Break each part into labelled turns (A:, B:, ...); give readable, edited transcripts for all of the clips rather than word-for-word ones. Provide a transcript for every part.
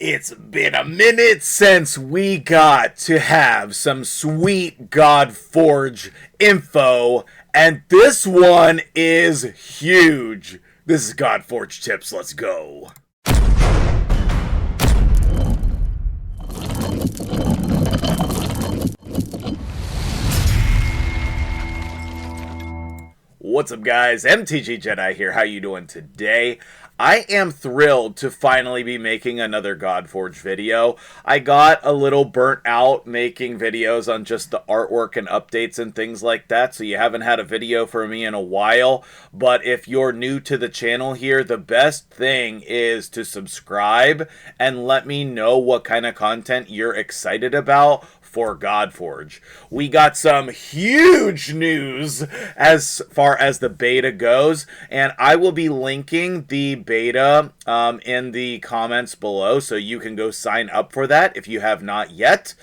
A: It's been a minute since we got to have some sweet Godforge info, and this one is huge. This is Godforge Tips, let's go. What's up, guys? MtgJedi here. How you doing today? I am thrilled to finally be making another Godforge video. I got a little burnt out making videos on just the artwork and updates and things like that, so you haven't had a video for me in a while. But if you're new to the channel here, the best thing is to subscribe and let me know what kind of content you're excited about for Godforge. We got some huge news as far as the beta goes, and I will be linking the beta in the comments below, so you can go sign up for that if you have not yet.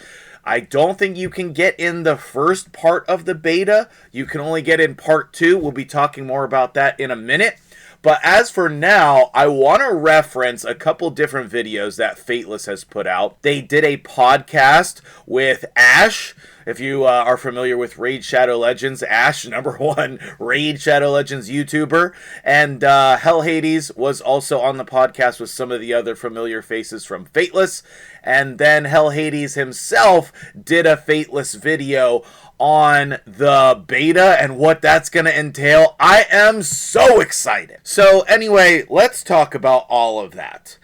A: I don't think you can get in the first part of the beta. You can only get in part 2. We'll be talking more about that in a minute. But as for now, I want to reference a couple different videos that Fateless has put out. They did a podcast with Ash. If you are familiar with Raid Shadow Legends, Ash, #1 Raid Shadow Legends YouTuber. And Hell Hades was also on the podcast with some of the other familiar faces from Fateless. And then Hell Hades himself did a Fateless video on the beta and what that's going to entail. I am so excited. So anyway, let's talk about all of that.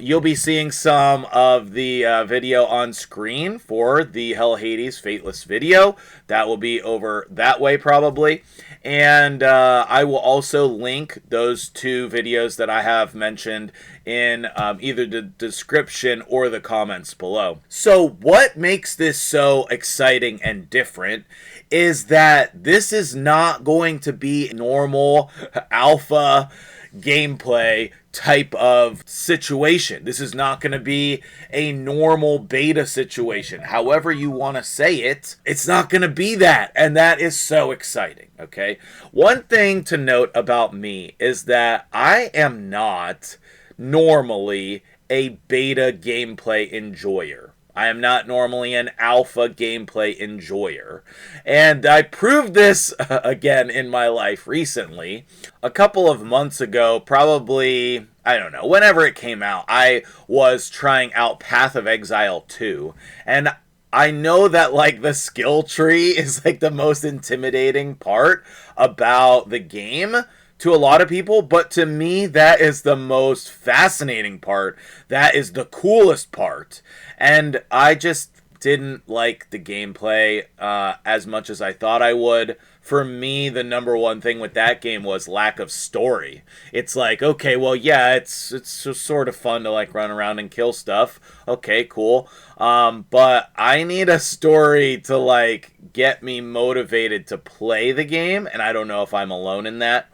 A: You'll be seeing some of the video on screen for the Hell Hades Fateless video. That will be over that way probably. And I will also link those two videos that I have mentioned in either the description or the comments below. So what makes this so exciting and different is that this is not going to be normal alpha gameplay type of situation. This is not going to be a normal beta situation. However you want to say it, it's not going to be that. And that is so exciting, okay? One thing to note about me is that I am not normally a beta gameplay enjoyer. I am not normally an alpha gameplay enjoyer. And I proved this again in my life recently. A couple of months ago, probably, I don't know, whenever it came out, I was trying out Path of Exile 2. And I know that, like, the skill tree is, like, the most intimidating part about the game to a lot of people, but to me, that is the most fascinating part. That is the coolest part. And I just didn't like the gameplay as much as I thought I would. For me, the #1 thing with that game was lack of story. It's like, okay, well, yeah, it's just sort of fun to, like, run around and kill stuff. Okay, cool. But I need a story to, like, get me motivated to play the game, and I don't know if I'm alone in that.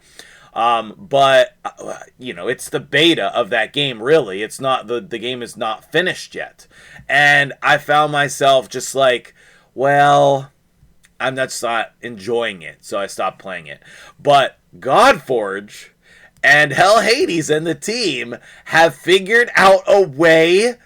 A: But, you know, it's the beta of that game, really. It's not, the game is not finished yet. And I found myself just like, well, I'm just not enjoying it, so I stopped playing it. But Godforge and Hell Hades and the team have figured out a way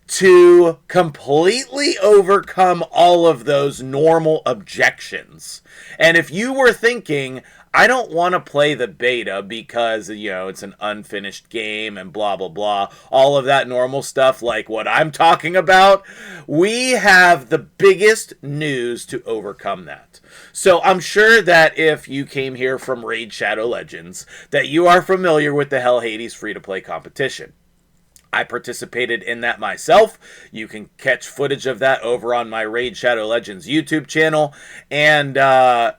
A: to completely overcome all of those normal objections. And if you were thinking, I don't want to play the beta because, you know, it's an unfinished game and blah, blah, blah, all of that normal stuff like what I'm talking about, we have the biggest news to overcome that. So I'm sure that if you came here from Raid Shadow Legends, that you are familiar with the Hell Hades free-to-play competition. I participated in that myself. You can catch footage of that over on my Raid Shadow Legends YouTube channel, and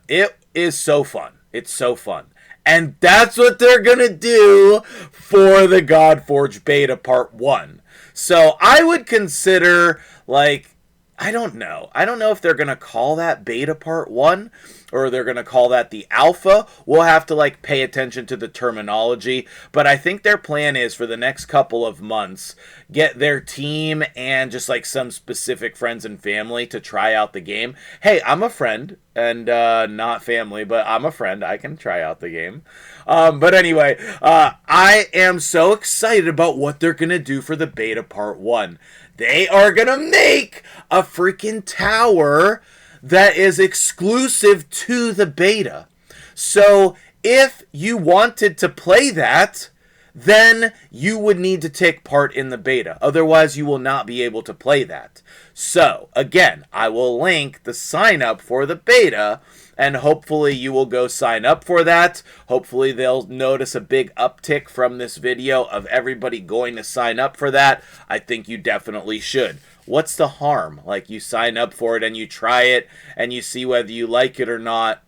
A: it is so fun. It's so fun. And that's what they're going to do for the Godforge Beta Part 1. So I would consider, like, I don't know if they're going to call that Beta Part 1, or they're going to call that the alpha. We'll have to like pay attention to the terminology, but I think their plan is for the next couple of months, get their team and just like some specific friends and family to try out the game. Hey, I'm a friend and not family, but I'm a friend. I can try out the game. But anyway, I am so excited about what they're going to do for the beta part 1. They are going to make a freaking tower that is exclusive to the beta. So if you wanted to play that, then you would need to take part in the beta. Otherwise, you will not be able to play that. So, again, I will link the sign up for the beta, and hopefully you will go sign up for that. Hopefully they'll notice a big uptick from this video of everybody going to sign up for that. I think you definitely should. What's the harm? Like, you sign up for it and you try it and you see whether you like it or not.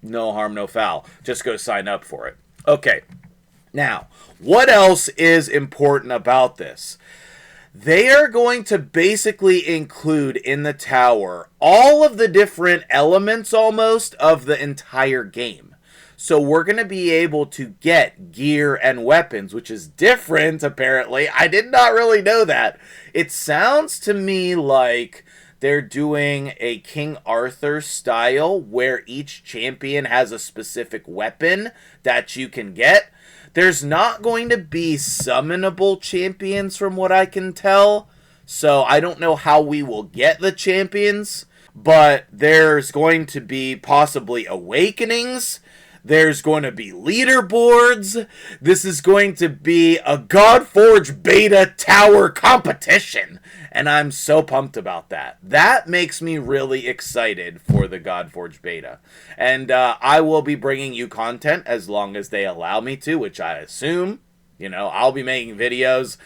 A: No harm, no foul. Just go sign up for it. Okay. Now, what else is important about this? They are going to basically include in the tower all of the different elements almost of the entire game. So we're going to be able to get gear and weapons, which is different apparently. I did not really know that. It sounds to me like they're doing a King Arthur style where each champion has a specific weapon that you can get. There's not going to be summonable champions from what I can tell. So I don't know how we will get the champions. But there's going to be possibly awakenings. There's going to be leaderboards. This is going to be a Godforge beta tower competition. And I'm so pumped about that. That makes me really excited for the Godforge beta. And I will be bringing you content as long as they allow me to, which I assume. You know, I'll be making videos.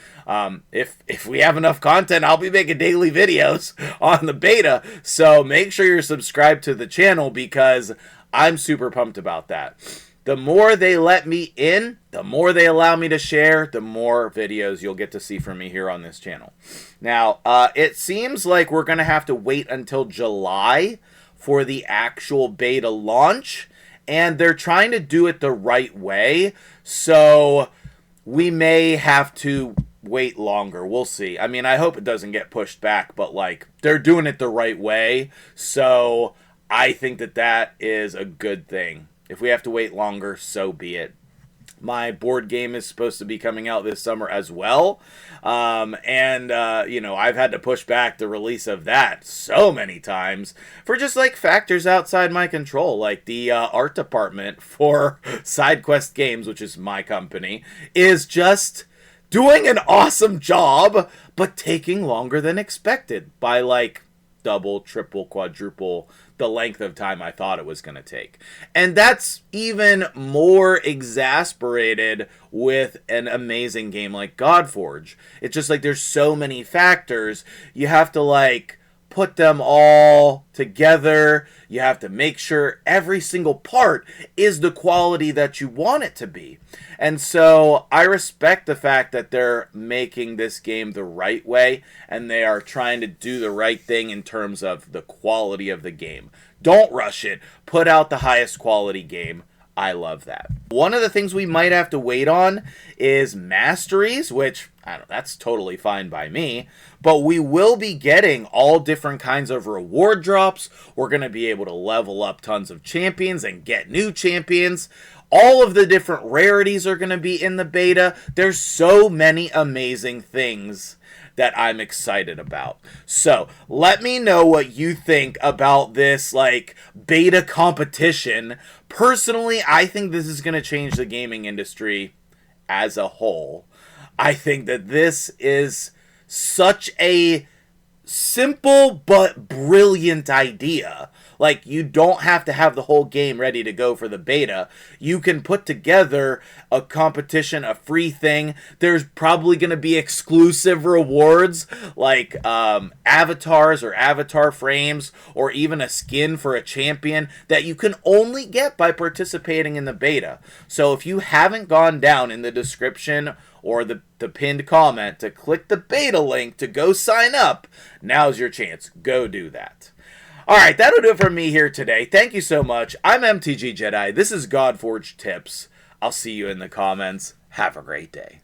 A: If we have enough content, I'll be making daily videos on the beta. So make sure you're subscribed to the channel because I'm super pumped about that. The more they let me in, the more they allow me to share, the more videos you'll get to see from me here on this channel. Now, it seems like we're going to have to wait until July for the actual beta launch. And they're trying to do it the right way. So we may have to wait longer. We'll see. I mean, I hope it doesn't get pushed back. But, like, they're doing it the right way. So I think that that is a good thing. If we have to wait longer, so be it. My board game is supposed to be coming out this summer as well. You know, I've had to push back the release of that so many times for just like factors outside my control. Like the art department for SideQuest Games, which is my company, is just doing an awesome job, but taking longer than expected by like double, triple, quadruple the length of time I thought it was going to take. And that's even more exasperated with an amazing game like Godforge. It's just like there's so many factors. You have to like put them all together. You have to make sure every single part is the quality that you want it to be. And so I respect the fact that they're making this game the right way and they are trying to do the right thing in terms of the quality of the game. Don't rush it. Put out the highest quality game. I love that. One of the things we might have to wait on is masteries, which I don't know, that's totally fine by me. But we will be getting all different kinds of reward drops. We're going to be able to level up tons of champions and get new champions. All of the different rarities are going to be in the beta. There's so many amazing things that I'm excited about. So let me know what you think about this like beta competition. Personally, I think this is going to change the gaming industry as a whole. I think that this is such a simple but brilliant idea. Like, you don't have to have the whole game ready to go for the beta. You can put together a competition, a free thing. There's probably going to be exclusive rewards, like avatars or avatar frames, or even a skin for a champion that you can only get by participating in the beta. So if you haven't gone down in the description or the pinned comment to click the beta link to go sign up, now's your chance. Go do that. Alright, that'll do it for me here today. Thank you so much. I'm MtgJedi. This is Godforge Tips. I'll see you in the comments. Have a great day.